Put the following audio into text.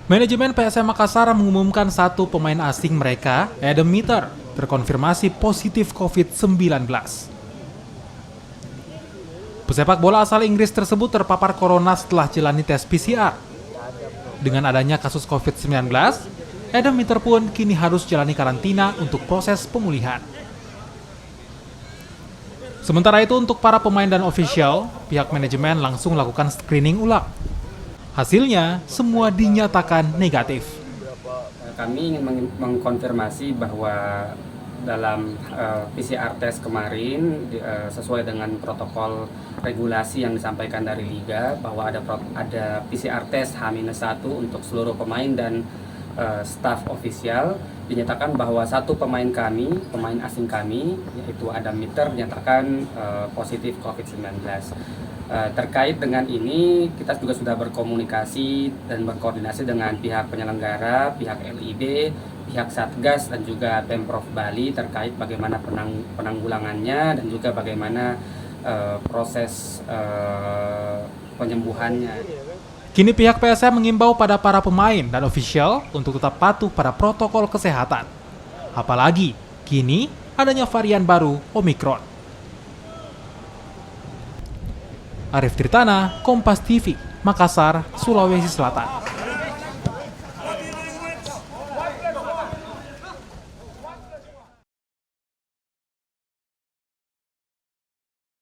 Manajemen PSM Makassar mengumumkan satu pemain asing mereka, Adam Mitter, terkonfirmasi positif COVID-19. Pesepak bola asal Inggris tersebut terpapar corona setelah jalani tes PCR. Dengan adanya kasus COVID-19, Adam Mitter pun kini harus jalani karantina untuk proses pemulihan. Sementara itu untuk para pemain dan ofisial, pihak manajemen langsung lakukan screening ulang. Hasilnya, semua dinyatakan negatif. Kami ingin mengkonfirmasi bahwa dalam PCR test kemarin sesuai dengan protokol regulasi yang disampaikan dari Liga bahwa ada PCR test H-1 untuk seluruh pemain dan staf ofisial, dinyatakan bahwa satu pemain asing kami, yaitu Adam Mitter, dinyatakan positif COVID-19. Terkait dengan ini, kita juga sudah berkomunikasi dan berkoordinasi dengan pihak penyelenggara, pihak LIB, pihak Satgas, dan juga Pemprov Bali terkait bagaimana penanggulangannya dan juga bagaimana proses penyembuhannya. Kini pihak PSM mengimbau pada para pemain dan ofisial untuk tetap patuh pada protokol kesehatan. Apalagi, kini adanya varian baru Omikron. Arif Tritana, Kompas TV, Makassar, Sulawesi Selatan.